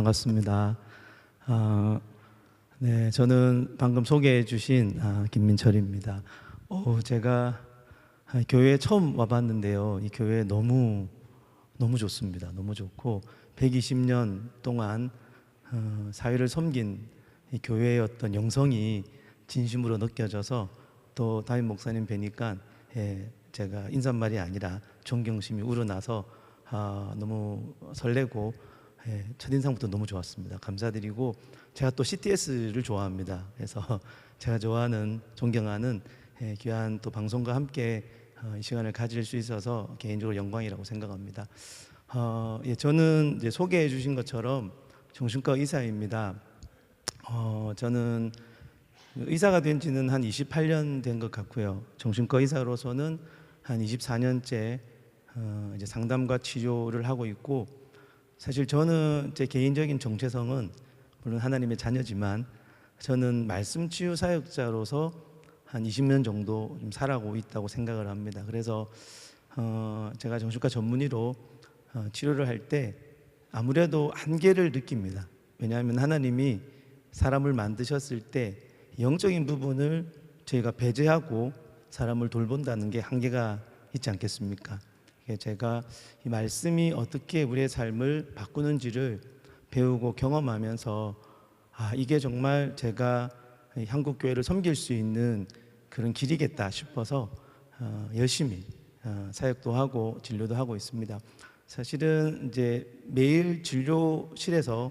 반갑습니다. 네, 저는 방금 소개해 주신 김민철입니다. 제가 교회에 처음 와봤는데요. 이 교회 너무 좋습니다. 너무 좋고 120년 동안 사회를 섬긴 이 교회의 어떤 영성이 진심으로 느껴져서 또 담임 목사님 뵈니까 제가 인사말이 아니라 존경심이 우러나서 너무 설레고 첫인상부터 너무 좋았습니다. 감사드리고 제가 또 CTS를 좋아합니다. 그래서 제가 좋아하는 존경하는 귀한 또 방송과 함께 이 시간을 가질 수 있어서 개인적으로 영광이라고 생각합니다. 저는 이제 소개해 주신 것처럼 정신과 의사입니다. 저는 의사가 된 지는 한 28년 된 것 같고요. 정신과 의사로서는 한 24년째 이제 상담과 치료를 하고 있고, 사실 저는 제 개인적인 정체성은 물론 하나님의 자녀지만 저는 말씀 치유 사역자로서 한 20년 정도 좀 살아가고 있다고 생각을 합니다. 그래서 제가 정신과 전문의로 치료를 할 때 아무래도 한계를 느낍니다. 왜냐하면 하나님이 사람을 만드셨을 때 영적인 부분을 저희가 배제하고 사람을 돌본다는 게 한계가 있지 않겠습니까? 제가 이 말씀이 어떻게 우리의 삶을 바꾸는지를 배우고 경험하면서 이게 정말 제가 한국교회를 섬길 수 있는 그런 길이겠다 싶어서 열심히 사역도 하고 진료도 하고 있습니다. 사실은 이제 매일 진료실에서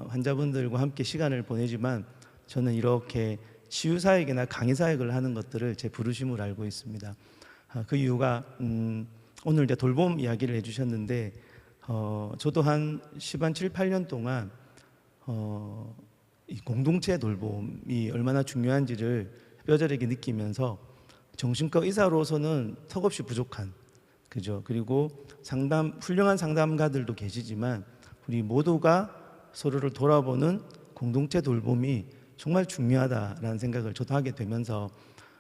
환자분들과 함께 시간을 보내지만 저는 이렇게 치유사역이나 강의사역을 하는 것들을 제 부르심으로 알고 있습니다. 그 이유가 오늘 이제 돌봄 이야기를 해주셨는데 저도 한 7, 8년 동안 이 공동체 돌봄이 얼마나 중요한지를 뼈저리게 느끼면서 정신과 의사로서는 턱없이 부족한, 그죠? 그리고 훌륭한 상담가들도 계시지만 우리 모두가 서로를 돌아보는 공동체 돌봄이 정말 중요하다라는 생각을 저도 하게 되면서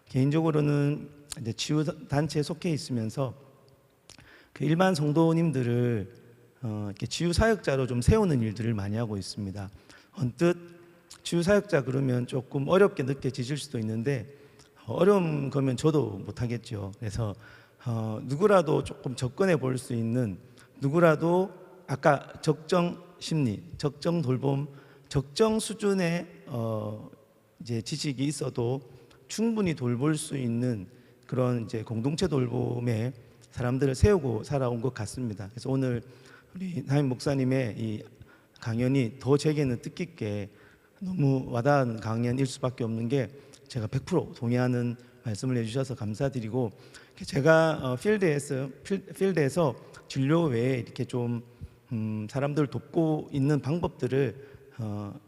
개인적으로는 이제 치유 단체에 속해 있으면서 그 일반 성도님들을 이렇게 치유 사역자로 좀 세우는 일들을 많이 하고 있습니다. 언뜻 치유 사역자 그러면 조금 어렵게 느껴지실 수도 있는데 어려운 거면 저도 못하겠죠. 그래서 누구라도 조금 접근해 볼 수 있는, 누구라도 아까 적정 심리, 적정 돌봄, 적정 수준의 이제 지식이 있어도 충분히 돌볼 수 있는 그런 이제 공동체 돌봄에 사람들을 세우고 살아온 것 같습니다. 그래서 오늘 우리 담임 목사님의 이 강연이 더 제게는 뜻깊게 너무 와닿은 강연일 수밖에 없는 게 제가 100% 동의하는 말씀을 해주셔서 감사드리고, 제가 필드에서 진료 외에 이렇게 좀 사람들을 돕고 있는 방법들을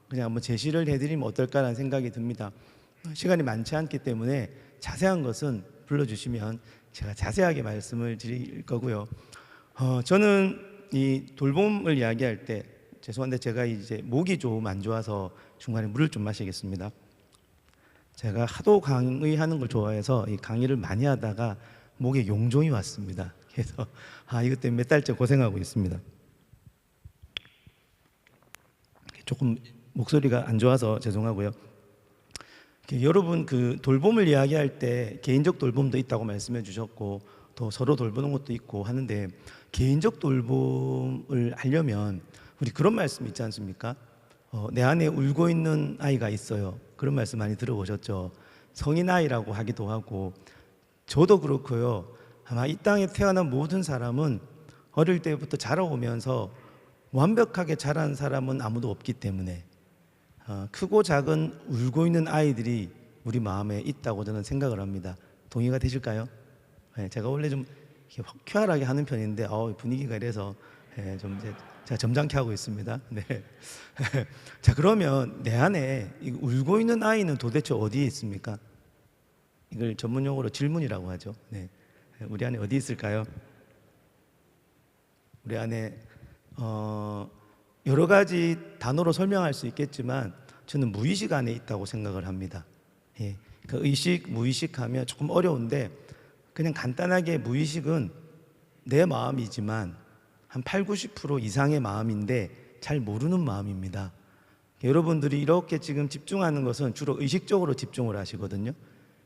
그냥 한번 제시를 해드리면 어떨까라는 생각이 듭니다. 시간이 많지 않기 때문에 자세한 것은 불러주시면 제가 자세하게 말씀을 드릴 거고요. 저는 이 돌봄을 이야기할 때 죄송한데 제가 이제 목이 좀 안 좋아서 중간에 물을 좀 마시겠습니다. 제가 하도 강의하는 걸 좋아해서 이 강의를 많이 하다가 목에 용종이 왔습니다. 그래서 이것 때문에 몇 달째 고생하고 있습니다. 조금 목소리가 안 좋아서 죄송하고요. 여러분 그 돌봄을 이야기할 때 개인적 돌봄도 있다고 말씀해 주셨고 또 서로 돌보는 것도 있고 하는데, 개인적 돌봄을 하려면 우리 그런 말씀 있지 않습니까? 내 안에 울고 있는 아이가 있어요. 그런 말씀 많이 들어보셨죠? 성인 아이라고 하기도 하고, 저도 그렇고요. 아마 이 땅에 태어난 모든 사람은 어릴 때부터 자라오면서 완벽하게 자란 사람은 아무도 없기 때문에 크고 작은 울고 있는 아이들이 우리 마음에 있다고 저는 생각을 합니다. 동의가 되실까요? 제가 원래 좀 쾌활하게 하는 편인데 분위기가 이래서 좀 제가 점잖게 하고 있습니다. 네. 자, 그러면 내 안에 울고 있는 아이는 도대체 어디에 있습니까? 이걸 전문 용어로 질문이라고 하죠. 네. 우리 안에 어디 있을까요? 우리 안에 여러 가지 단어로 설명할 수 있겠지만 저는 무의식 안에 있다고 생각을 합니다. 그 의식, 무의식 하면 조금 어려운데 그냥 간단하게 무의식은 내 마음이지만 한 8, 90% 이상의 마음인데 잘 모르는 마음입니다. 여러분들이 이렇게 지금 집중하는 것은 주로 의식적으로 집중을 하시거든요.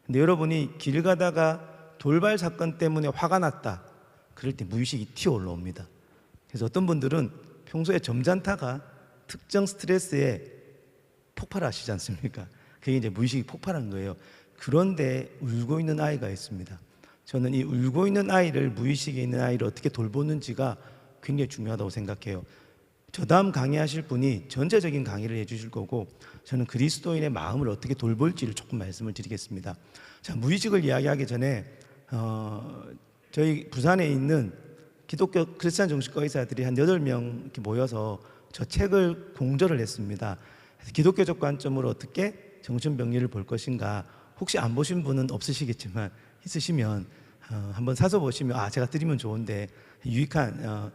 근데 여러분이 길 가다가 돌발 사건 때문에 화가 났다, 그럴 때 무의식이 튀어 올라옵니다. 그래서 어떤 분들은 평소에 점잖다가 특정 스트레스에 폭발하시지 않습니까? 그게 이제 무의식이 폭발한 거예요. 그런데 울고 있는 아이가 있습니다. 저는 이 울고 있는 아이를, 무의식에 있는 아이를 어떻게 돌보는지가 굉장히 중요하다고 생각해요. 저 다음 강의하실 분이 전체적인 강의를 해주실 거고, 저는 그리스도인의 마음을 어떻게 돌볼지를 조금 말씀을 드리겠습니다. 자, 무의식을 이야기하기 전에 저희 부산에 있는 기독교 크리스찬 정신과 의사들이 한 8명 이렇게 모여서 저 책을 공저를 했습니다. 그래서 기독교적 관점으로 어떻게 정신병리를 볼 것인가, 혹시 안 보신 분은 없으시겠지만 있으시면 한번 사서 보시면 제가 드리면 좋은데 유익한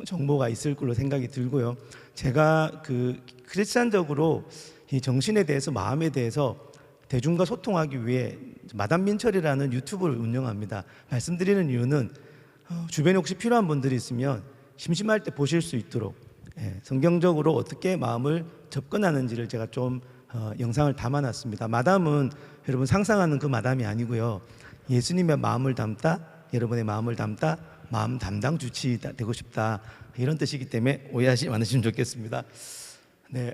정보가 있을 걸로 생각이 들고요. 제가 그 크리스찬적으로 이 정신에 대해서, 마음에 대해서 대중과 소통하기 위해 마담 민철이라는 유튜브를 운영합니다. 말씀드리는 이유는 주변에 혹시 필요한 분들이 있으면 심심할 때 보실 수 있도록 성경적으로 어떻게 마음을 접근하는지를 제가 좀 영상을 담아놨습니다. 마담은 여러분 상상하는 그 마담이 아니고요. 예수님의 마음을 담다, 여러분의 마음을 담다, 마음 담당 주치 되고 싶다, 이런 뜻이기 때문에 오해하지 않으시면 좋겠습니다. 네,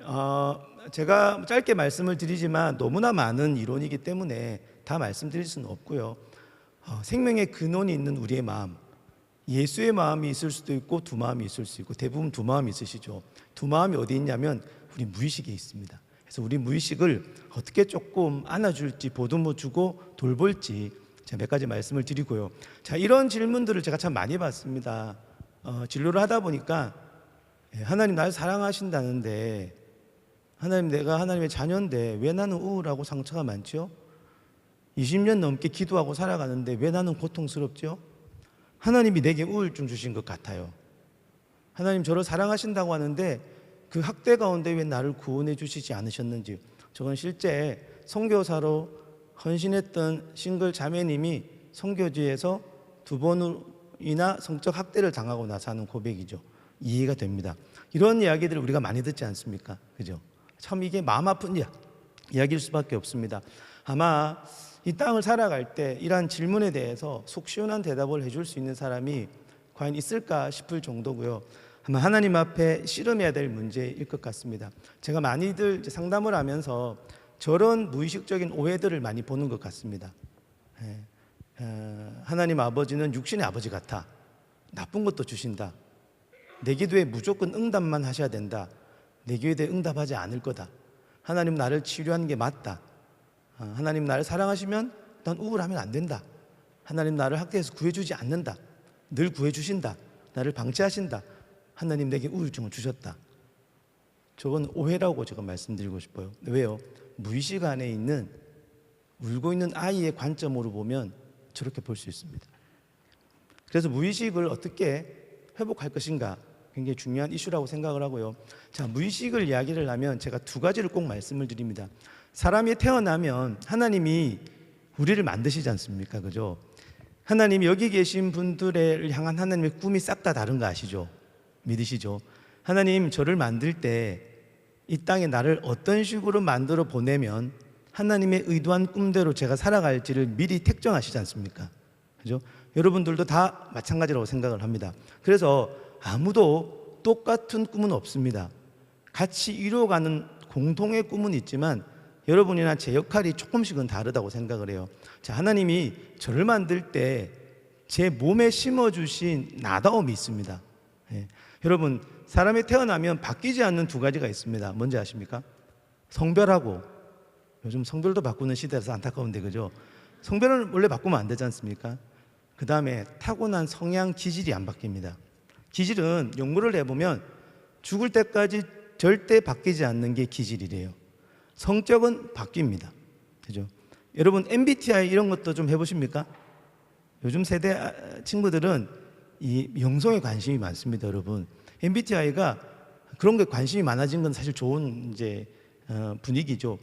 제가 짧게 말씀을 드리지만 너무나 많은 이론이기 때문에 다 말씀드릴 수는 없고요. 생명의 근원이 있는 우리의 마음, 예수의 마음이 있을 수도 있고 두 마음이 있을 수 있고, 대부분 두 마음이 있으시죠. 두 마음이 어디 있냐면 우리 무의식에 있습니다. 그래서 우리 무의식을 어떻게 조금 안아줄지, 보듬어 주고 돌볼지 제가 몇 가지 말씀을 드리고요. 자, 이런 질문들을 제가 참 많이 받습니다. 진료를 하다 보니까 하나님 나를 사랑하신다는데, 하나님 내가 하나님의 자녀인데 왜 나는 우울하고 상처가 많죠? 20년 넘게 기도하고 살아가는데 왜 나는 고통스럽죠? 하나님이 내게 우울증 주신 것 같아요. 하나님 저를 사랑하신다고 하는데 그 학대 가운데 왜 나를 구원해 주시지 않으셨는지. 저건 실제 선교사로 헌신했던 싱글 자매님이 선교지에서 2번이나 성적 학대를 당하고 나서 하는 고백이죠. 이해가 됩니다. 이런 이야기들을 우리가 많이 듣지 않습니까? 그죠? 참 이게 마음 아픈 이야기일 수밖에 없습니다. 아마 이 땅을 살아갈 때 이러한 질문에 대해서 속 시원한 대답을 해줄 수 있는 사람이 과연 있을까 싶을 정도고요. 아마 하나님 앞에 씨름해야 될 문제일 것 같습니다. 제가 많이들 상담을 하면서 저런 무의식적인 오해들을 많이 보는 것 같습니다. 하나님 아버지는 육신의 아버지 같아. 나쁜 것도 주신다. 내 기도에 무조건 응답만 하셔야 된다. 내 기도에 응답하지 않을 거다. 하나님 나를 치료하는 게 맞다. 하나님 나를 사랑하시면 난 우울하면 안 된다. 하나님 나를 학대해서 구해주지 않는다. 늘 구해주신다. 나를 방치하신다. 하나님 내게 우울증을 주셨다. 저건 오해라고 제가 말씀드리고 싶어요. 왜요? 무의식 안에 있는 울고 있는 아이의 관점으로 보면 저렇게 볼 수 있습니다. 그래서 무의식을 어떻게 회복할 것인가 굉장히 중요한 이슈라고 생각을 하고요. 자, 무의식을 이야기를 하면 제가 두 가지를 꼭 말씀을 드립니다. 사람이 태어나면 하나님이 우리를 만드시지 않습니까? 그죠? 하나님이 여기 계신 분들을 향한 하나님의 꿈이 싹 다 다른 거 아시죠? 믿으시죠? 하나님 저를 만들 때 이 땅에 나를 어떤 식으로 만들어 보내면 하나님의 의도한 꿈대로 제가 살아갈지를 미리 택정하시지 않습니까? 그죠? 여러분들도 다 마찬가지라고 생각을 합니다. 그래서 아무도 똑같은 꿈은 없습니다. 같이 이루어가는 공동의 꿈은 있지만 여러분이나 제 역할이 조금씩은 다르다고 생각을 해요. 자, 하나님이 저를 만들 때 제 몸에 심어주신 나다움이 있습니다. 여러분, 사람이 태어나면 바뀌지 않는 두 가지가 있습니다. 뭔지 아십니까? 성별하고, 요즘 성별도 바꾸는 시대라서 안타까운데, 그죠? 성별은 원래 바꾸면 안 되지 않습니까? 그 다음에 타고난 성향, 기질이 안 바뀝니다. 기질은 연구를 해보면 죽을 때까지 절대 바뀌지 않는 게 기질이래요. 성격은 바뀝니다. 그죠? 여러분, MBTI 이런 것도 좀 해보십니까? 요즘 세대 친구들은 이 영성에 관심이 많습니다, 여러분. MBTI가 그런 게 관심이 많아진 건 사실 좋은 분위기죠.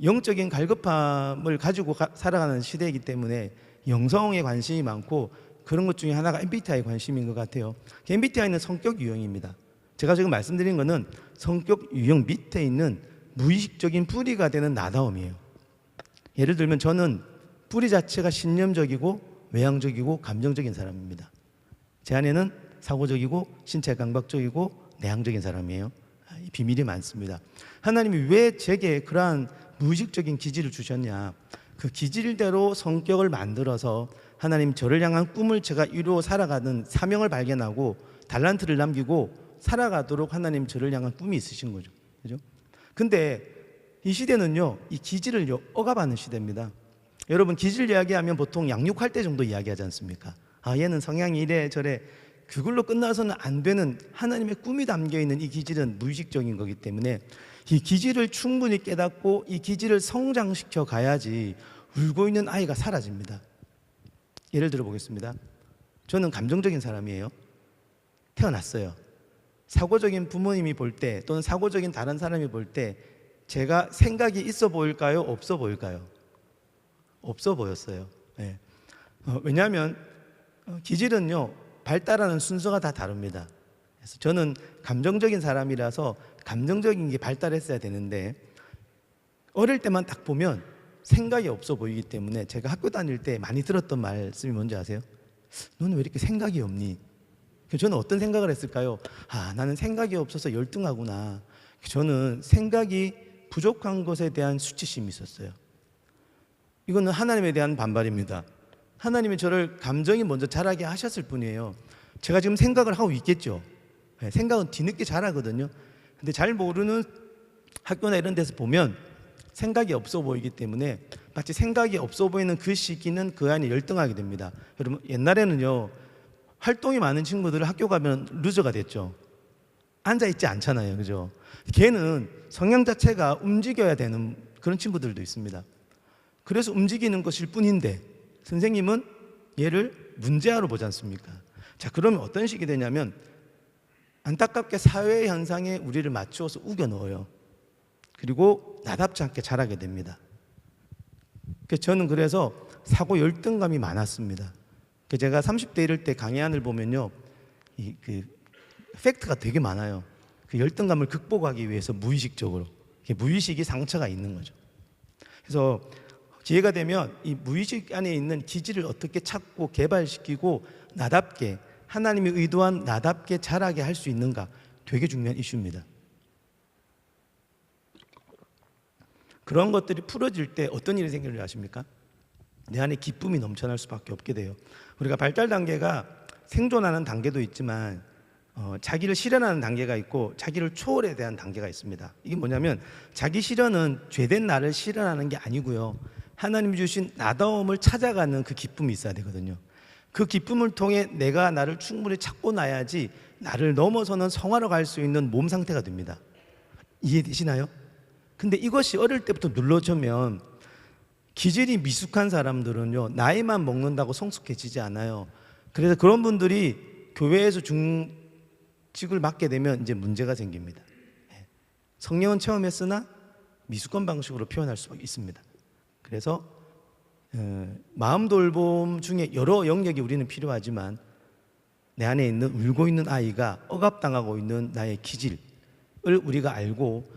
영적인 갈급함을 가지고 살아가는 시대이기 때문에 영성에 관심이 많고 그런 것 중에 하나가 MBTI 관심인 것 같아요. MBTI는 성격 유형입니다. 제가 지금 말씀드린 거는 성격 유형 밑에 있는 무의식적인 뿌리가 되는 나다움이에요. 예를 들면 저는 뿌리 자체가 신념적이고 외향적이고 감정적인 사람입니다. 제 안에는 사고적이고 신체 강박적이고 내향적인 사람이에요. 비밀이 많습니다. 하나님이 왜 제게 그러한 무의식적인 기질을 주셨냐? 그 기질대로 성격을 만들어서 하나님 저를 향한 꿈을 제가 이루어 살아가는 사명을 발견하고 달란트를 남기고 살아가도록 하나님 저를 향한 꿈이 있으신 거죠. 그죠? 근데 이 시대는요, 이 기질을 억압하는 시대입니다. 여러분, 기질 이야기하면 보통 양육할 때 정도 이야기하지 않습니까? 아, 얘는 성향이 이래 저래. 그걸로 끝나서는 안 되는 하나님의 꿈이 담겨 있는 이 기질은 무의식적인 거기 때문에 이 기질을 충분히 깨닫고 이 기질을 성장시켜 가야지 울고 있는 아이가 사라집니다. 예를 들어 보겠습니다. 저는 감정적인 사람이에요. 태어났어요. 사고적인 부모님이 볼 때 또는 사고적인 다른 사람이 볼 때 제가 생각이 있어 보일까요? 없어 보일까요? 없어 보였어요. 네. 왜냐하면 기질은요, 발달하는 순서가 다 다릅니다. 그래서 저는 감정적인 사람이라서 감정적인 게 발달했어야 되는데 어릴 때만 딱 보면 생각이 없어 보이기 때문에 제가 학교 다닐 때 많이 들었던 말씀이 뭔지 아세요? 너는 왜 이렇게 생각이 없니? 저는 어떤 생각을 했을까요? 아, 나는 생각이 없어서 열등하구나. 저는 생각이 부족한 것에 대한 수치심이 있었어요. 이거는 하나님에 대한 반발입니다. 하나님이 저를 감정이 먼저 자라게 하셨을 뿐이에요. 제가 지금 생각을 하고 있겠죠. 생각은 뒤늦게 자라거든요. 근데 잘 모르는 학교나 이런 데서 보면 생각이 없어 보이기 때문에 마치 생각이 없어 보이는 그 시기는 그 안에 열등하게 됩니다. 여러분, 옛날에는요, 활동이 많은 친구들은 학교 가면 루저가 됐죠. 앉아있지 않잖아요. 그죠? 걔는 성향 자체가 움직여야 되는 그런 친구들도 있습니다. 그래서 움직이는 것일 뿐인데 선생님은 얘를 문제아로 보지 않습니까? 자, 그러면 어떤 식이 되냐면 안타깝게 사회 현상에 우리를 맞추어서 우겨 넣어요. 그리고 나답지 않게 자라게 됩니다. 저는 그래서 사고 열등감이 많았습니다. 제가 30대 이럴 때 강해안을 보면요, 그 팩트가 되게 많아요. 그 열등감을 극복하기 위해서 무의식적으로 무의식이 상처가 있는 거죠. 그래서 기회가 되면 이 무의식 안에 있는 기질을 어떻게 찾고 개발시키고 나답게 하나님이 의도한 나답게 자라게 할 수 있는가 되게 중요한 이슈입니다. 그런 것들이 풀어질 때 어떤 일이 생기는지 아십니까? 내 안에 기쁨이 넘쳐날 수밖에 없게 돼요. 우리가 발달 단계가 생존하는 단계도 있지만 자기를 실현하는 단계가 있고 자기를 초월에 대한 단계가 있습니다. 이게 뭐냐면 자기 실현은 죄된 나를 실현하는 게 아니고요, 하나님이 주신 나다움을 찾아가는 그 기쁨이 있어야 되거든요. 그 기쁨을 통해 내가 나를 충분히 찾고 나야지 나를 넘어서는 성화로 갈 수 있는 몸 상태가 됩니다. 이해되시나요? 근데 이것이 어릴 때부터 눌러주면 기질이 미숙한 사람들은요, 나이만 먹는다고 성숙해지지 않아요. 그래서 그런 분들이 교회에서 중직을 맡게 되면 이제 문제가 생깁니다. 성령은 체험했으나 미숙한 방식으로 표현할 수 있습니다. 그래서 마음 돌봄 중에 여러 영역이 우리는 필요하지만 내 안에 있는 울고 있는 아이가 억압당하고 있는 나의 기질을 우리가 알고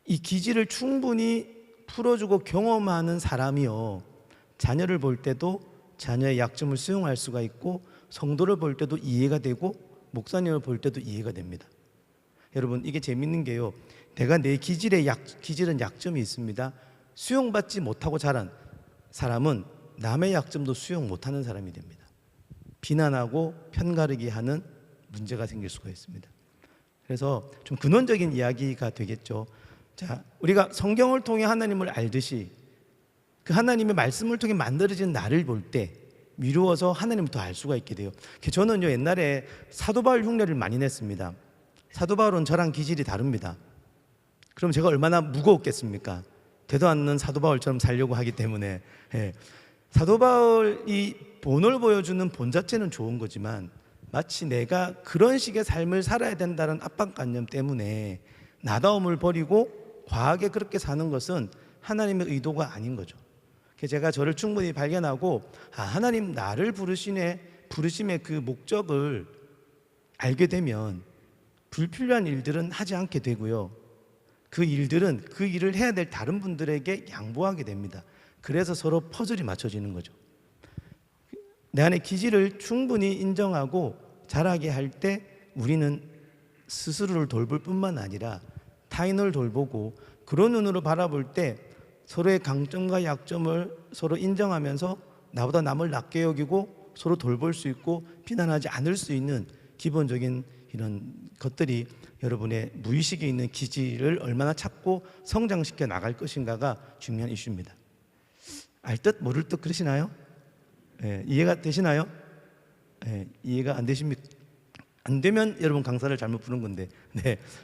이 기질을 충분히 풀어주고 경험하는 사람이요, 자녀를 볼 때도 자녀의 약점을 수용할 수가 있고 성도를 볼 때도 이해가 되고 목사님을 볼 때도 이해가 됩니다. 여러분, 이게 재밌는 게요, 내가 내 기질은 약점이 있습니다. 수용받지 못하고 자란 사람은 남의 약점도 수용 못하는 사람이 됩니다. 비난하고 편가르기 하는 문제가 생길 수가 있습니다. 그래서 좀 근원적인 이야기가 되겠죠. 자, 우리가 성경을 통해 하나님을 알듯이 그 하나님의 말씀을 통해 만들어진 나를 볼 때 미루어서 하나님을 더 알 수가 있게 돼요. 저는요, 옛날에 사도 바울 흉내를 많이 냈습니다. 사도 바울은 저랑 기질이 다릅니다. 그럼 제가 얼마나 무거웠겠습니까? 되도 않는 사도 바울처럼 살려고 하기 때문에. 사도 바울이 본을 보여주는 본 자체는 좋은 거지만 마치 내가 그런 식의 삶을 살아야 된다는 압박관념 때문에 나다움을 버리고 과하게 그렇게 사는 것은 하나님의 의도가 아닌 거죠. 제가 저를 충분히 발견하고 하나님 나를 부르심의 그 목적을 알게 되면 불필요한 일들은 하지 않게 되고요. 그 일들은 그 일을 해야 될 다른 분들에게 양보하게 됩니다. 그래서 서로 퍼즐이 맞춰지는 거죠. 내 안의 기질을 충분히 인정하고 자라게 할 때 우리는 스스로를 돌볼 뿐만 아니라 타인을 돌보고 그런 눈으로 바라볼 때 서로의 강점과 약점을 서로 인정하면서 나보다 남을 낮게 여기고 서로 돌볼 수 있고 비난하지 않을 수 있는 기본적인 이런 것들이 여러분의 무의식에 있는 기질을 얼마나 찾고 성장시켜 나갈 것인가가 중요한 이슈입니다. 알 듯 모를 듯 그러시나요? 이해가 되시나요? 이해가 안 되십니까? 안 되면 여러분 강사를 잘못 부른 건데.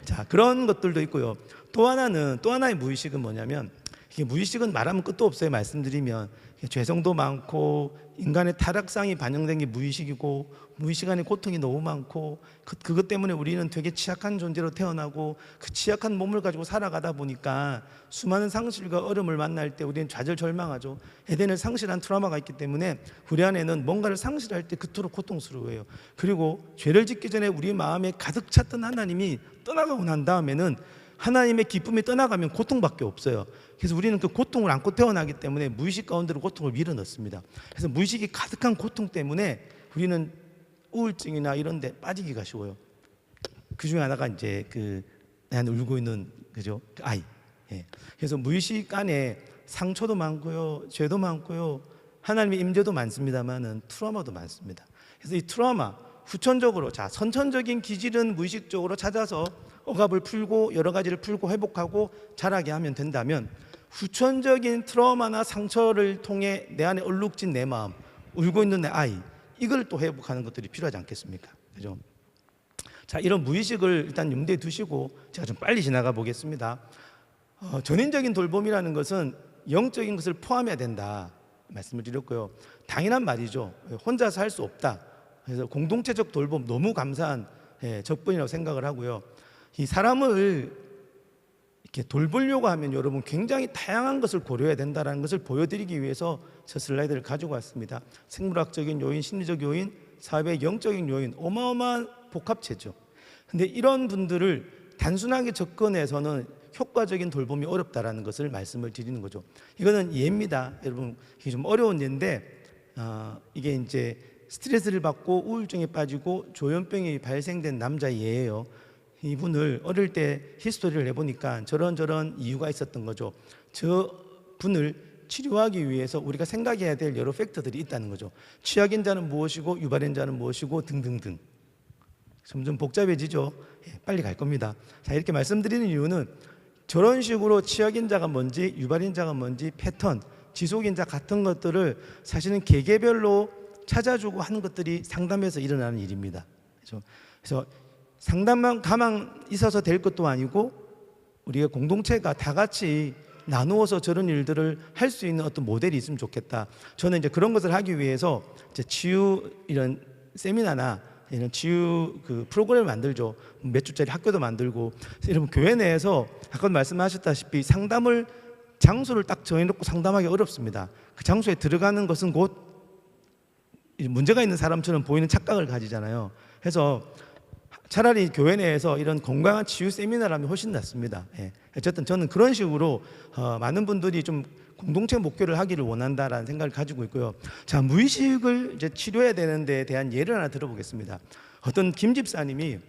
자, 그런 것들도 있고요. 또 하나의 무의식은 뭐냐면, 이게 무의식은 말하면 끝도 없어요. 말씀드리면 죄성도 많고 인간의 타락상이 반영된 게 무의식이고, 무의식 안에 고통이 너무 많고 그것 때문에 우리는 되게 취약한 존재로 태어나고 그 취약한 몸을 가지고 살아가다 보니까 수많은 상실과 어려움을 만날 때 우리는 좌절절망하죠. 에덴을 상실한 트라우마가 있기 때문에 우리 안에는 뭔가를 상실할 때 그토록 고통스러워요. 그리고 죄를 짓기 전에 우리 마음에 가득 찼던 하나님이 떠나가고 난 다음에는 하나님의 기쁨이 떠나가면 고통밖에 없어요. 그래서 우리는 그 고통을 안고 태어나기 때문에 무의식 가운데로 고통을 밀어넣습니다. 그래서 무의식이 가득한 고통 때문에 우리는 우울증이나 이런 데 빠지기가 쉬워요. 그 중에 하나가 이제 내가 울고 있는 그죠? 아이. 그래서 무의식 안에 상처도 많고요, 죄도 많고요, 하나님의 임재도 많습니다만은 트라우마도 많습니다. 그래서 이 트라우마 후천적으로, 선천적인 기질은 무의식적으로 찾아서 억압을 풀고 여러 가지를 풀고 회복하고 자라게 하면 된다면, 후천적인 트라우마나 상처를 통해 내 안에 얼룩진 내 마음, 울고 있는 내 아이, 이걸 또 회복하는 것들이 필요하지 않겠습니까? 그죠? 자, 이런 무의식을 일단 염두에 두시고 제가 좀 빨리 지나가 보겠습니다. 전인적인 돌봄이라는 것은 영적인 것을 포함해야 된다 말씀을 드렸고요. 당연한 말이죠. 혼자서 할 수 없다. 그래서 공동체적 돌봄 너무 감사한 적분이라고 생각을 하고요. 이 사람을 이렇게 돌보려고 하면 여러분 굉장히 다양한 것을 고려해야 된다는 것을 보여드리기 위해서 저 슬라이드를 가지고 왔습니다. 생물학적인 요인, 심리적 요인, 사회의 영적인 요인, 어마어마한 복합체죠. 근데 이런 분들을 단순하게 접근해서는 효과적인 돌봄이 어렵다라는 것을 말씀을 드리는 거죠. 이거는 예입니다. 여러분, 이게 좀 어려운 예인데 이게 이제 스트레스를 받고 우울증에 빠지고 조현병이 발생된 남자의 예예요. 이분을 어릴 때 히스토리를 해보니까 저런 이유가 있었던 거죠. 저 분을 치료하기 위해서 우리가 생각해야 될 여러 팩터들이 있다는 거죠. 취약인 자는 무엇이고 유발인 자는 무엇이고 등등등. 점점 복잡해지죠. 빨리 갈 겁니다. 자, 이렇게 말씀드리는 이유는 저런 식으로 취약인 자가 뭔지 유발인 자가 뭔지 패턴, 지속인 자 같은 것들을 사실은 개개별로 찾아주고 하는 것들이 상담에서 일어나는 일입니다. 그래서 상담만 가만 있어서 될 것도 아니고 우리가 공동체가 다 같이 나누어서 저런 일들을 할 수 있는 어떤 모델이 있으면 좋겠다. 저는 이제 그런 것을 하기 위해서 이제 치유 이런 세미나나 이런 치유 프로그램을 만들죠. 몇 주짜리 학교도 만들고. 여러분, 교회 내에서 아까 말씀하셨다시피 상담을 장소를 딱 정해놓고 상담하기 어렵습니다. 그 장소에 들어가는 것은 곧 문제가 있는 사람처럼 보이는 착각을 가지잖아요. 그래서 차라리 교회 내에서 이런 건강한 치유 세미나라면 훨씬 낫습니다. 어쨌든 저는 그런 식으로 많은 분들이 좀 공동체 목표를 하기를 원한다라는 생각을 가지고 있고요. 자, 무의식을 이제 치료해야 되는 데에 대한 예를 하나 들어보겠습니다. 어떤 김 집사님이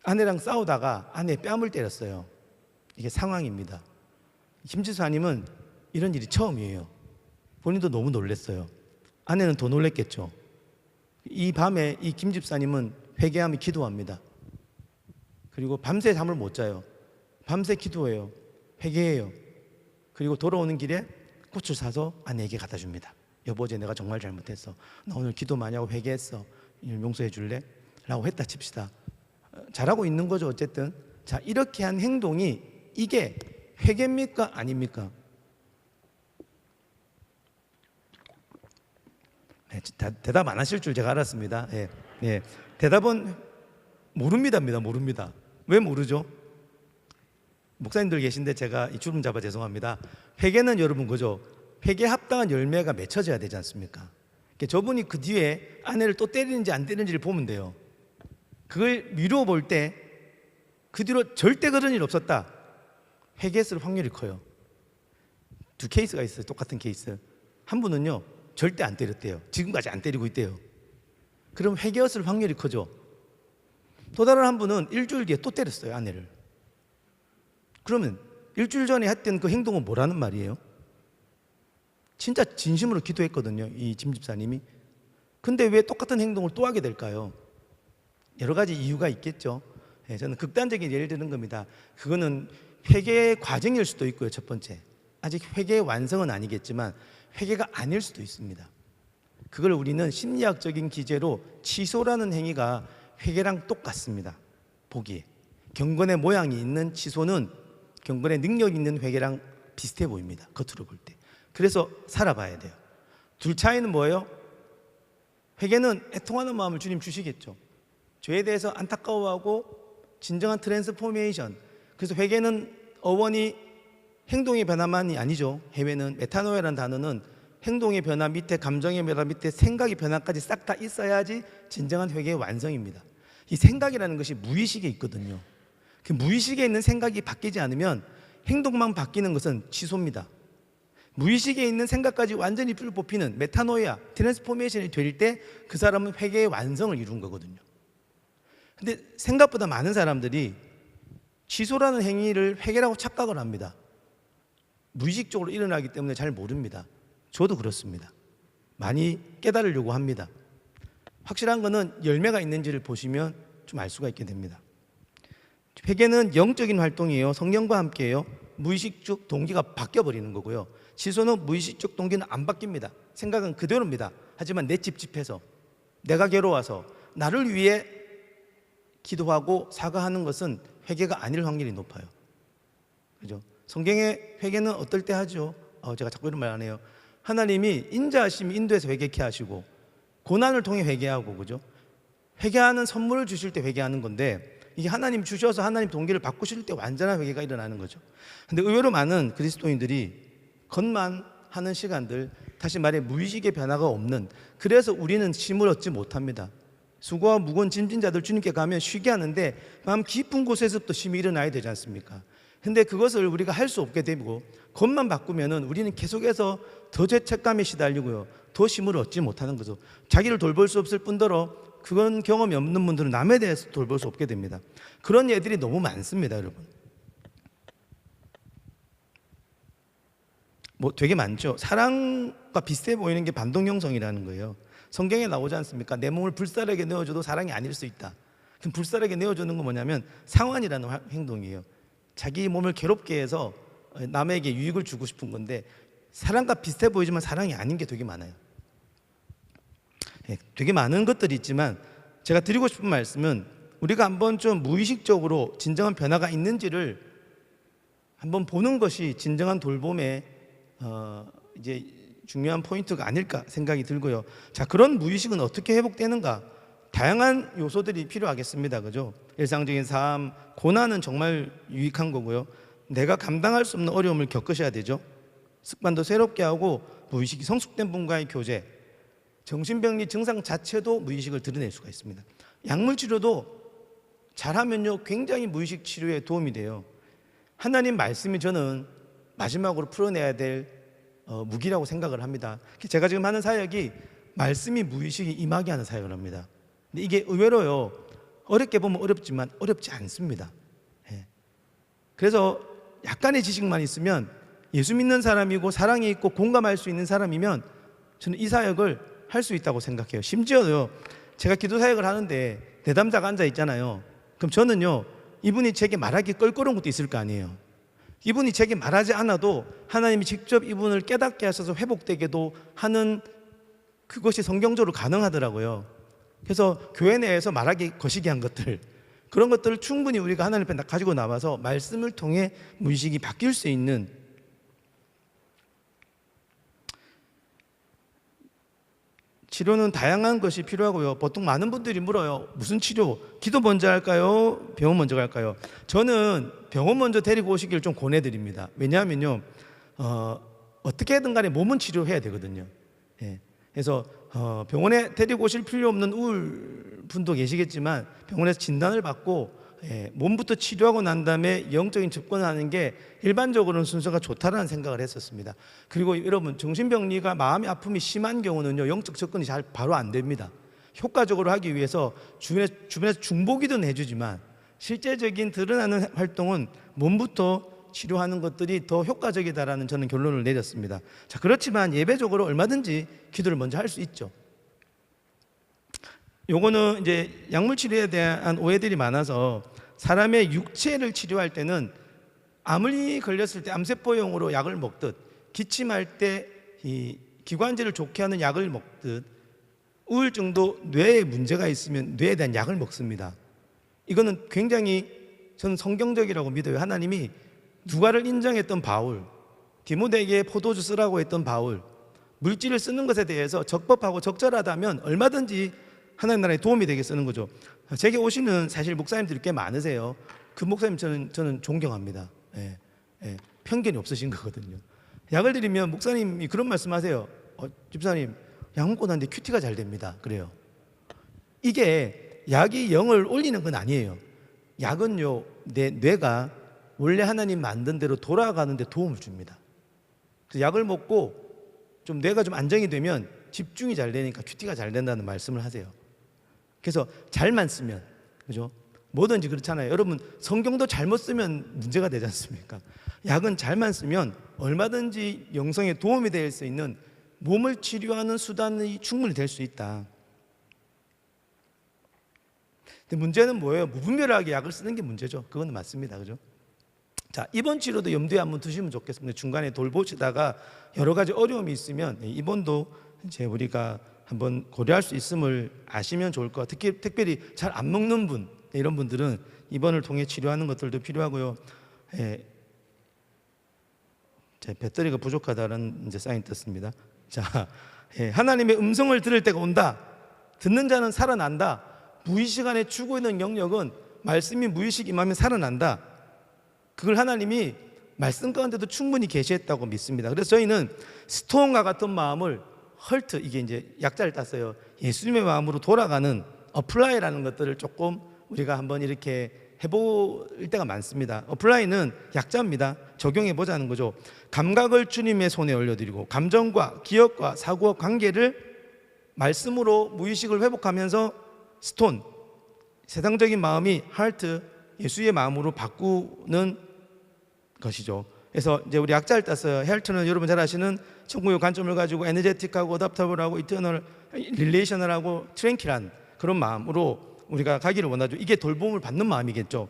아내랑 싸우다가 아내의 뺨을 때렸어요. 이게 상황입니다. 김 집사님은 이런 일이 처음이에요. 본인도 너무 놀랐어요. 아내는 더 놀랐겠죠. 이 밤에 이 김 집사님은 회개하며 기도합니다. 그리고 밤새 잠을 못 자요. 밤새 기도해요. 회개해요. 그리고 돌아오는 길에 꽃을 사서 아내에게 갖다 줍니다. 여보, 어제 내가 정말 잘못했어. 나 오늘 기도 많이 하고 회개했어. 용서해 줄래? 라고 했다 칩시다. 잘하고 있는 거죠, 어쨌든. 자, 이렇게 한 행동이 이게 회개입니까? 아닙니까? 대답 안 하실 줄 제가 알았습니다. 대답은 모릅니다. 왜 모르죠? 목사님들 계신데 제가 이 주름 잡아 죄송합니다. 회개는 여러분 그죠? 회개 합당한 열매가 맺혀져야 되지 않습니까? 저분이 그 뒤에 아내를 또 때리는지 안 때리는지를 보면 돼요. 그걸 미루어 볼 때 그 뒤로 절대 그런 일 없었다. 회개했을 확률이 커요. 두 케이스가 있어요. 똑같은 케이스. 한 분은요 절대 안 때렸대요. 지금까지 안 때리고 있대요. 그럼 회개했을 확률이 크죠. 또 다른 한 분은 일주일 뒤에 또 때렸어요, 아내를. 그러면 일주일 전에 했던 그 행동은 뭐라는 말이에요? 진짜 진심으로 기도했거든요, 이 진 집사님이. 근데 왜 똑같은 행동을 또 하게 될까요? 여러 가지 이유가 있겠죠. 저는 극단적인 예를 드는 겁니다. 그거는 회개의 과정일 수도 있고요. 첫 번째, 아직 회개의 완성은 아니겠지만 회개가 아닐 수도 있습니다. 그걸 우리는 심리학적인 기제로 취소라는 행위가 회개랑 똑같습니다. 보기에 경건의 모양이 있는 취소는 경건의 능력이 있는 회개랑 비슷해 보입니다, 겉으로 볼 때. 그래서 살아봐야 돼요. 둘 차이는 뭐예요? 회개는 애통하는 마음을 주님 주시겠죠. 죄에 대해서 안타까워하고 진정한 트랜스포메이션. 그래서 회개는 어원이 행동의 변화만이 아니죠. 회개는 메타노이라는 단어는 행동의 변화 밑에 감정의 변화 밑에 생각의 변화까지 싹 다 있어야지 진정한 회개의 완성입니다. 이 생각이라는 것이 무의식에 있거든요. 그 무의식에 있는 생각이 바뀌지 않으면 행동만 바뀌는 것은 취소입니다. 무의식에 있는 생각까지 완전히 불 뽑히는 메타노이아, 트랜스포메이션이 될 때 그 사람은 회개의 완성을 이룬 거거든요. 근데 생각보다 많은 사람들이 취소라는 행위를 회개라고 착각을 합니다. 무의식적으로 일어나기 때문에 잘 모릅니다. 저도 그렇습니다. 많이 깨달으려고 합니다. 확실한 거는 열매가 있는지를 보시면 좀 알 수가 있게 됩니다. 회개는 영적인 활동이에요. 성령과 함께해요. 무의식적 동기가 바뀌어버리는 거고요. 취소는 무의식적 동기는 안 바뀝니다. 생각은 그대로입니다. 하지만 내 찝찝해서, 내가 괴로워서 나를 위해 기도하고 사과하는 것은 회개가 아닐 확률이 높아요. 그죠? 성경의 회개는 어떨 때 하죠? 제가 자꾸 이런 말 안 해요. 하나님이 인자하심이 인도해서 회개케 하시고 고난을 통해 회개하고, 그죠? 회개하는 선물을 주실 때 회개하는 건데, 이게 하나님 주셔서 하나님 동기를 바꾸실 때 완전한 회개가 일어나는 거죠. 근데 의외로 많은 그리스도인들이 겉만 하는 시간들, 다시 말해 무의식의 변화가 없는, 그래서 우리는 쉼을 얻지 못합니다. 수고와 무거운 짐진 자들 주님께 가면 쉬게 하는데 마음 깊은 곳에서부터 쉼이 일어나야 되지 않습니까? 근데 그것을 우리가 할 수 없게 되고 겉만 바꾸면은 우리는 계속해서 더 죄책감에 시달리고요, 더 쉼을 얻지 못하는 거죠. 자기를 돌볼 수 없을 뿐더러 그건 경험이 없는 분들은 남에 대해서 돌볼 수 없게 됩니다. 그런 예들이 너무 많습니다, 여러분. 되게 많죠. 사랑과 비슷해 보이는 게 반동형성이라는 거예요. 성경에 나오지 않습니까? 내 몸을 불사르게 내어줘도 사랑이 아닐 수 있다. 그럼 불사르게 내어주는 건 뭐냐면 상환이라는 행동이에요. 자기 몸을 괴롭게 해서 남에게 유익을 주고 싶은 건데, 사랑과 비슷해 보이지만 사랑이 아닌 게 되게 많아요. 되게 많은 것들이 있지만 제가 드리고 싶은 말씀은, 우리가 한번 좀 무의식적으로 진정한 변화가 있는지를 한번 보는 것이 진정한 돌봄의 이제 중요한 포인트가 아닐까 생각이 들고요. 자, 그런 무의식은 어떻게 회복되는가? 다양한 요소들이 필요하겠습니다, 그죠? 일상적인 삶, 고난은 정말 유익한 거고요. 내가 감당할 수 없는 어려움을 겪으셔야 되죠. 습관도 새롭게 하고, 무의식이 성숙된 분과의 교제, 정신병리 증상 자체도 무의식을 드러낼 수가 있습니다. 약물 치료도 잘하면요 굉장히 무의식 치료에 도움이 돼요. 하나님 말씀이 저는 마지막으로 풀어내야 될 무기라고 생각을 합니다. 제가 지금 하는 사역이 말씀이 무의식이 임하게 하는 사역을 합니다. 근데 이게 의외로요, 어렵게 보면 어렵지만 어렵지 않습니다. 그래서 약간의 지식만 있으면, 예수 믿는 사람이고 사랑이 있고 공감할 수 있는 사람이면 저는 이 사역을 할 수 있다고 생각해요. 심지어요, 제가 기도 사역을 하는데 내담자가 앉아 있잖아요. 그럼 저는요, 이분이 제게 말하기 껄끄러운 것도 있을 거 아니에요. 이분이 제게 말하지 않아도 하나님이 직접 이분을 깨닫게 하셔서 회복되게도 하는, 그것이 성경적으로 가능하더라고요. 그래서 교회 내에서 말하기 거시기 한 것들, 그런 것들을 충분히 우리가 하나님 앞에 가지고 나와서 말씀을 통해 무의식이 바뀔 수 있는, 치료는 다양한 것이 필요하고요. 보통 많은 분들이 물어요. 무슨 치료? 기도 먼저 할까요? 병원 먼저 갈까요? 저는 병원 먼저 데리고 오시길 좀 권해드립니다. 왜냐하면요, 어떻게든 간에 몸은 치료해야 되거든요. 그래서 병원에 데리고 오실 필요 없는 우울 분도 계시겠지만 병원에서 진단을 받고 몸부터 치료하고 난 다음에 영적인 접근을 하는 게 일반적으로는 순서가 좋다라는 생각을 했었습니다. 그리고 여러분, 정신병리가 마음의 아픔이 심한 경우는요, 영적 접근이 잘 바로 안 됩니다. 효과적으로 하기 위해서 주변에서 중보기도는 해주지만 실제적인 드러나는 활동은 몸부터 치료하는 것들이 더 효과적이다라는 저는 결론을 내렸습니다. 자, 그렇지만 예배적으로 얼마든지 기도를 먼저 할 수 있죠. 요거는 이제 약물 치료에 대한 오해들이 많아서 사람의 육체를 치료할 때는 암이 걸렸을 때 암세포용으로 약을 먹듯, 기침할 때 이 기관지를 좋게 하는 약을 먹듯, 우울증도 뇌에 문제가 있으면 뇌에 대한 약을 먹습니다. 이거는 굉장히 저는 성경적이라고 믿어요. 하나님이 누가를 인정했던 바울, 디모데에게 포도주 쓰라고 했던 바울, 물질을 쓰는 것에 대해서 적법하고 적절하다면 얼마든지 하나님 나라에 도움이 되게 쓰는 거죠. 제게 오시는 사실 목사님들이 꽤 많으세요. 그 목사님 저는 존경합니다. 편견이 없으신 거거든요. 약을 드리면 목사님이 그런 말씀하세요. 집사님, 약 먹고 났는데 큐티가 잘 됩니다. 그래요. 이게 약이 영을 올리는 건 아니에요. 약은요, 내 뇌가 원래 하나님 만든 대로 돌아가는 데 도움을 줍니다. 그래서 약을 먹고 좀 뇌가 좀 안정이 되면 집중이 잘 되니까 큐티가 잘 된다는 말씀을 하세요. 그래서 잘만 쓰면, 그죠? 뭐든지 그렇잖아요. 여러분, 성경도 잘못 쓰면 문제가 되지 않습니까? 약은 잘만 쓰면 얼마든지 영성에 도움이 될 수 있는 몸을 치료하는 수단이 충분히 될 수 있다. 근데 문제는 뭐예요? 무분별하게 약을 쓰는 게 문제죠. 그건 맞습니다. 그죠? 자, 입원 치료도 염두에 한번 두시면 좋겠습니다. 중간에 돌보시다가 여러 가지 어려움이 있으면 입원도 이제 우리가 한번 고려할 수 있음을 아시면 좋을 것 같아요. 특별히 잘 안 먹는 분, 이런 분들은 입원을 통해 치료하는 것들도 필요하고요. 제 배터리가 부족하다는 이제 사인 떴습니다. 자, 하나님의 음성을 들을 때가 온다. 듣는 자는 살아난다. 무의식 안에 주고 있는 영역은 말씀이 무의식 임하면 살아난다. 그걸 하나님이 말씀 가운데도 충분히 계시했다고 믿습니다. 그래서 저희는 스톤과 같은 마음을 헐트, 이게 이제 약자를 땄어요. 예수님의 마음으로 돌아가는 어플라이라는 것들을 조금 우리가 한번 이렇게 해볼 때가 많습니다. 어플라이는 약자입니다. 적용해 보자는 거죠. 감각을 주님의 손에 올려드리고 감정과 기억과 사고와 관계를 말씀으로 무의식을 회복하면서 스톤, 세상적인 마음이 하트, 예수의 마음으로 바꾸는 것이죠. 그래서 이제 우리 약자를 땄어요. 헬트는 여러분 잘 아시는 천국의 관점을 가지고 에너제틱하고 어답터블하고 이터널 릴레이셔널하고 트랭킬한 그런 마음으로 우리가 가기를 원하죠. 이게 돌봄을 받는 마음이겠죠.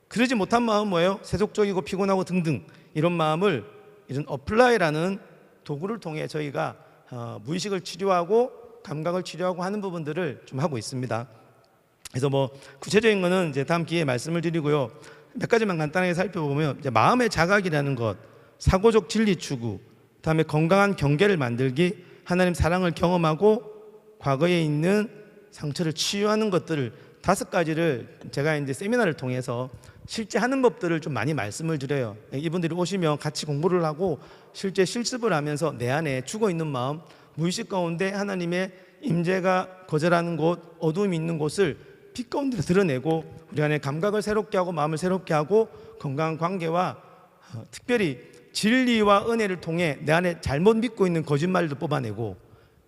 그러지 못한 마음은 뭐예요? 세속적이고 피곤하고 등등 이런 마음을 이런 어플라이라는 도구를 통해 저희가 무의식을 치료하고 감각을 치료하고 하는 부분들을 좀 하고 있습니다. 그래서 뭐 구체적인 거는 이제 다음 기회에 말씀을 드리고요. 몇 가지만 간단하게 살펴보면 이제 마음의 자각이라는 것, 사고적 진리 추구, 그다음에 건강한 경계를 만들기, 하나님 사랑을 경험하고 과거에 있는 상처를 치유하는 것들을 5가지를 제가 이제 세미나를 통해서 실제 하는 법들을 좀 많이 말씀을 드려요. 이분들이 오시면 같이 공부를 하고 실제 실습을 하면서 내 안에 죽어 있는 마음, 무의식 가운데 하나님의 임재가 거절하는 곳, 어두움이 있는 곳을 빛 가운데 드러내고 우리 안에 감각을 새롭게 하고 마음을 새롭게 하고 건강한 관계와 특별히 진리와 은혜를 통해 내 안에 잘못 믿고 있는 거짓말도 뽑아내고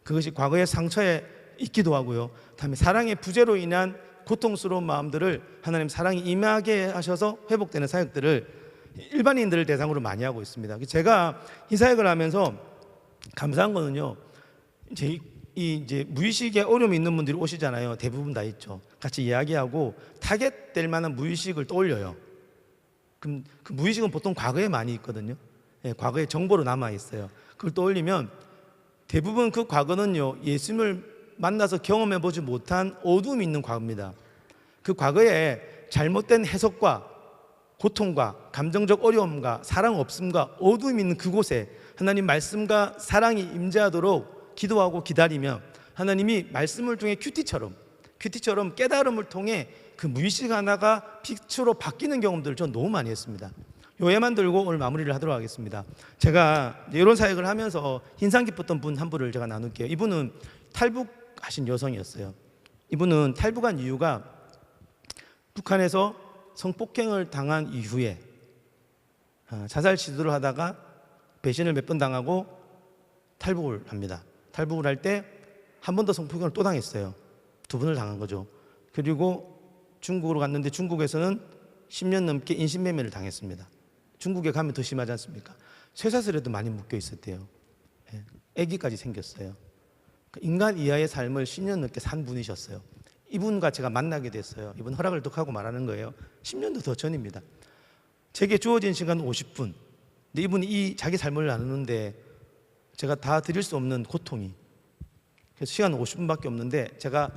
그것이 과거의 상처에 있기도 하고요. 다음에 사랑의 부재로 인한 고통스러운 마음들을 하나님 사랑이 임하게 하셔서 회복되는 사역들을 일반인들을 대상으로 많이 하고 있습니다. 제가 이 사역을 하면서 감사한 거는요. 이제 무의식에 어려움이 있는 분들이 오시잖아요. 대부분 다 있죠. 같이 이야기하고 타겟될 만한 무의식을 떠올려요. 그럼 그 무의식은 보통 과거에 많이 있거든요. 과거에 정보로 남아 있어요. 그걸 떠올리면 대부분 그 과거는요. 예수님을 만나서 경험해 보지 못한 어두움이 있는 과거입니다. 그 과거에 잘못된 해석과 고통과 감정적 어려움과 사랑 없음과 어두움이 있는 그곳에 하나님 말씀과 사랑이 임재하도록 기도하고 기다리며 하나님이 말씀을 통해 큐티처럼 깨달음을 통해 그 무의식 하나가 빛으로 바뀌는 경험들을 전 너무 많이 했습니다. 요 예만 들고 오늘 마무리를 하도록 하겠습니다. 제가 이런 사역을 하면서 인상 깊었던 분 한 분을 제가 나눌게요. 이분은 탈북하신 여성이었어요. 이분은 탈북한 이유가 북한에서 성폭행을 당한 이후에 자살 시도를 하다가 배신을 몇 번 당하고 탈북을 합니다. 탈북을 할 때 한 번 더 성폭행을 또 당했어요. 2번을 당한 거죠. 그리고 중국으로 갔는데 중국에서는 10년 넘게 인신매매를 당했습니다. 중국에 가면 더 심하지 않습니까? 쇠사슬에도 많이 묶여 있었대요. 아기까지 생겼어요. 인간 이하의 삶을 10년 넘게 산 분이셨어요. 이분과 제가 만나게 됐어요. 이분 허락을 덕하고 말하는 거예요. 10년도 더 전입니다. 제게 주어진 시간은 50분. 근데 이분이 이 자기 삶을 나누는데 제가 다 드릴 수 없는 고통이, 그래서 시간은 50분밖에 없는데 제가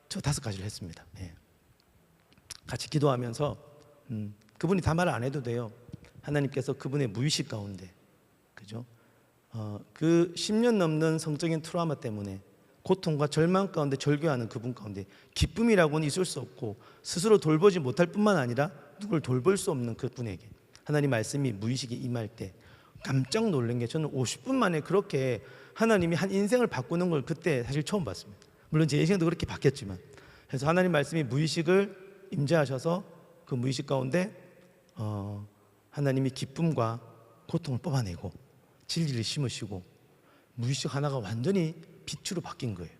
저 5가지를 했습니다. 같이 기도하면서 그분이 다 말 안 해도 돼요. 하나님께서 그분의 무의식 가운데, 그죠? 그 10년 넘는 성적인 트라우마 때문에 고통과 절망 가운데 절규하는 그분 가운데 기쁨이라고는 있을 수 없고 스스로 돌보지 못할 뿐만 아니라 누굴 돌볼 수 없는 그분에게 하나님 말씀이 무의식에 임할 때 깜짝 놀란 게, 저는 50분 만에 그렇게 하나님이 한 인생을 바꾸는 걸 그때 사실 처음 봤습니다. 물론 제 인생도 그렇게 바뀌었지만, 그래서 하나님 말씀이 무의식을 임재하셔서 그 무의식 가운데 하나님이 기쁨과 고통을 뽑아내고 진리를 심으시고 무의식 하나가 완전히 빛으로 바뀐 거예요.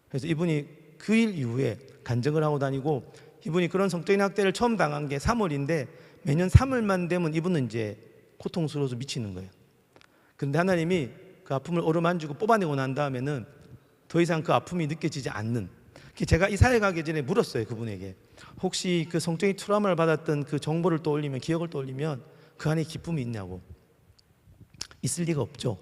그래서 이분이 그 일 이후에 간증을 하고 다니고, 이분이 그런 성적인 학대를 처음 당한 게 3월인데 매년 3월만 되면 이분은 이제 고통스러워서 미치는 거예요. 그런데 하나님이 그 아픔을 어루만지고 뽑아내고 난 다음에는 더 이상 그 아픔이 느껴지지 않는, 제가 이 사회 가기 전에 물었어요. 그분에게 혹시 그 성적인 트라우마를 받았던 그 정보를 떠올리면, 기억을 떠올리면 그 안에 기쁨이 있냐고. 있을 리가 없죠.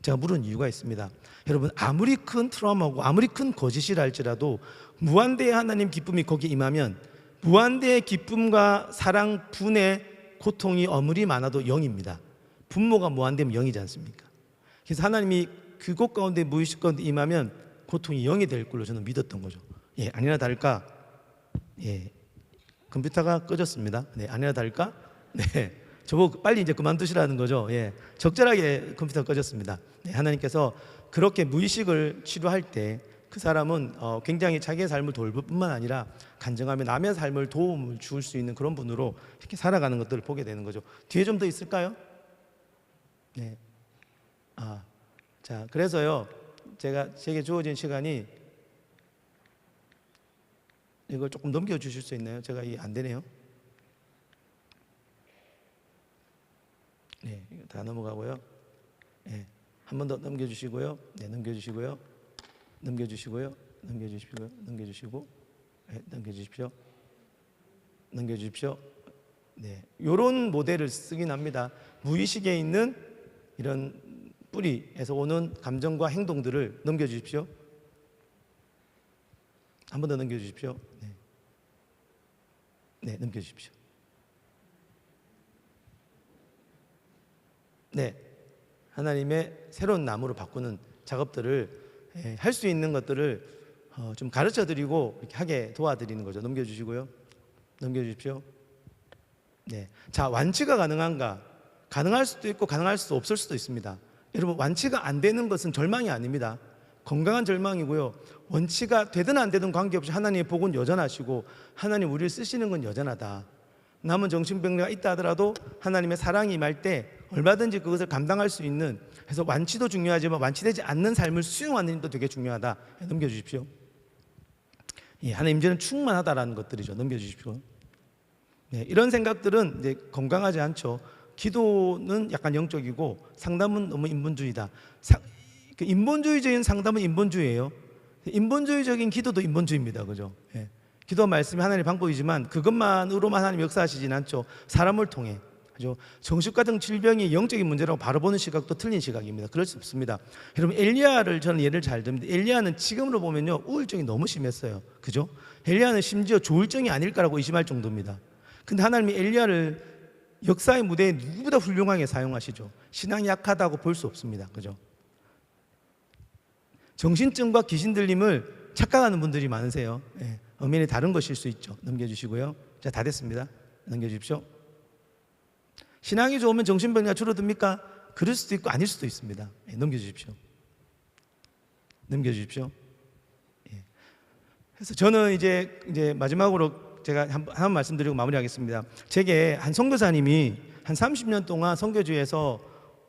제가 물은 이유가 있습니다. 여러분, 아무리 큰 트라우마고 아무리 큰 거짓이라 할지라도 무한대의 하나님 기쁨이 거기에 임하면 무한대의 기쁨과 사랑, 분의 고통이 아무리 많아도 0입니다. 분모가 무한되면 0이지 않습니까? 그래서 하나님이 그곳 가운데 무의식 가운데 임하면 고통이 0이 될 걸로 저는 믿었던 거죠. 아니나 다를까, 컴퓨터가 꺼졌습니다. 아니나 다를까, 저보고 빨리 이제 그만두시라는 거죠. 적절하게 컴퓨터가 꺼졌습니다. 하나님께서 그렇게 무의식을 치료할 때 그 사람은 굉장히 자기의 삶을 돌볼 뿐만 아니라 간증하며 남의 삶을 도움을 줄 수 있는 그런 분으로 이렇게 살아가는 것들을 보게 되는 거죠. 뒤에 좀 더 있을까요? 자, 그래서요, 제게 주어진 시간이, 이걸 조금 넘겨주실 수 있나요? 제가 이게 안 되네요. 이거 다 넘어가고요. 한 번 더 넘겨주시고요. 넘겨주시고요. 넘겨주시고요. 넘겨주시고요. 넘겨주시고, 넘겨주십시오. 넘겨주십시오. 이런 모델을 쓰긴 합니다. 무의식에 있는 이런 뿌리에서 오는 감정과 행동들을 넘겨주십시오. 한 번 더 넘겨주십시오. 넘겨주십시오. 하나님의 새로운 나무로 바꾸는 작업들을 할 수 있는 것들을 좀 가르쳐 드리고 이렇게 하게 도와드리는 거죠. 넘겨주시고요. 넘겨주십시오. 자, 완치가 가능한가? 가능할 수도 있고 가능할 수도 없을 수도 있습니다. 여러분, 완치가 안 되는 것은 절망이 아닙니다. 건강한 절망이고요. 원치가 되든 안 되든 관계없이 하나님의 복은 여전하시고 하나님 우리를 쓰시는 건 여전하다. 남은 정신병리가 있다 하더라도 하나님의 사랑이 임할 때 얼마든지 그것을 감당할 수 있는, 그래서 완치도 중요하지만 완치되지 않는 삶을 수용하는 일도 되게 중요하다. 넘겨주십시오. 하나님 임재는 충만하다라는 것들이죠. 넘겨주십시오. 이런 생각들은 이제 건강하지 않죠. 기도는 약간 영적이고 상담은 너무 인본주의다. 인본주의적인 상담은 인본주의예요. 인본주의적인 기도도 인본주의입니다. 그죠? 기도 말씀이 하나님의 방법이지만 그것만으로만 하나님 역사하시진 않죠. 사람을 통해. 그죠? 정신과 등 질병이 영적인 문제라고 바로 보는 시각도 틀린 시각입니다. 그럴 수 없습니다. 여러분, 엘리야를 저는 예를 잘 듭니다. 엘리야는 지금으로 보면요, 우울증이 너무 심했어요. 그죠? 엘리야는 심지어 조울증이 아닐까라고 의심할 정도입니다. 근데 하나님이 엘리야를 역사의 무대에 누구보다 훌륭하게 사용하시죠. 신앙이 약하다고 볼 수 없습니다. 그죠? 정신증과 귀신 들림을 착각하는 분들이 많으세요. 엄연히 다른 것일 수 있죠. 넘겨주시고요. 자, 다 됐습니다. 넘겨주십시오. 신앙이 좋으면 정신병리가 줄어듭니까? 그럴 수도 있고 아닐 수도 있습니다. 넘겨주십시오. 넘겨주십시오. 그래서 저는 이제 마지막으로 제가 한 말씀드리고 마무리하겠습니다. 제게 한 선교사님이 한 30년 동안 선교주에서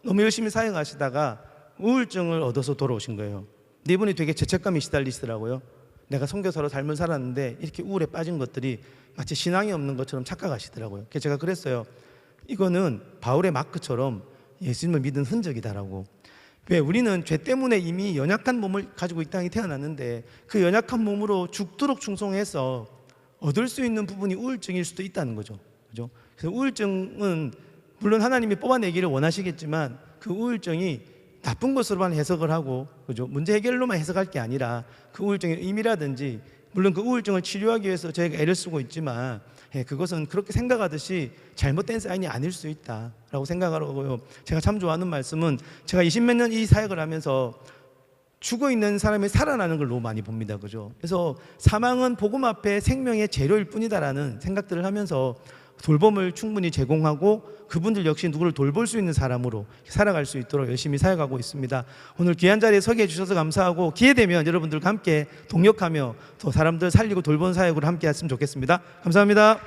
너무 열심히 사역하시다가 우울증을 얻어서 돌아오신 거예요. 근데 이분이 되게 죄책감이 시달리시더라고요. 내가 선교사로 삶을 살았는데 이렇게 우울에 빠진 것들이 마치 신앙이 없는 것처럼 착각하시더라고요. 그래서 제가 그랬어요. 이거는 바울의 마크처럼 예수님을 믿은 흔적이다라고. 왜? 우리는 죄 때문에 이미 연약한 몸을 가지고 이 땅에 태어났는데 그 연약한 몸으로 죽도록 충성해서 얻을 수 있는 부분이 우울증일 수도 있다는 거죠. 그죠? 그래서 우울증은 물론 하나님이 뽑아내기를 원하시겠지만 그 우울증이 나쁜 것으로만 해석을 하고, 그죠? 문제 해결로만 해석할 게 아니라 그 우울증의 의미라든지, 물론 그 우울증을 치료하기 위해서 저희가 애를 쓰고 있지만 그것은 그렇게 생각하듯이 잘못된 사인이 아닐 수 있다라고 생각하고요. 제가 참 좋아하는 말씀은, 제가 20몇 년 이 사역을 하면서 죽어 있는 사람이 살아나는 걸 너무 많이 봅니다. 그죠? 그래서 사망은 복음 앞에 생명의 재료일 뿐이다라는 생각들을 하면서 돌봄을 충분히 제공하고 그분들 역시 누구를 돌볼 수 있는 사람으로 살아갈 수 있도록 열심히 사역하고 있습니다. 오늘 귀한 자리에 서게 해주셔서 감사하고, 기회되면 여러분들과 함께 동역하며 더 사람들 살리고 돌보는 사역으로 함께 했으면 좋겠습니다. 감사합니다.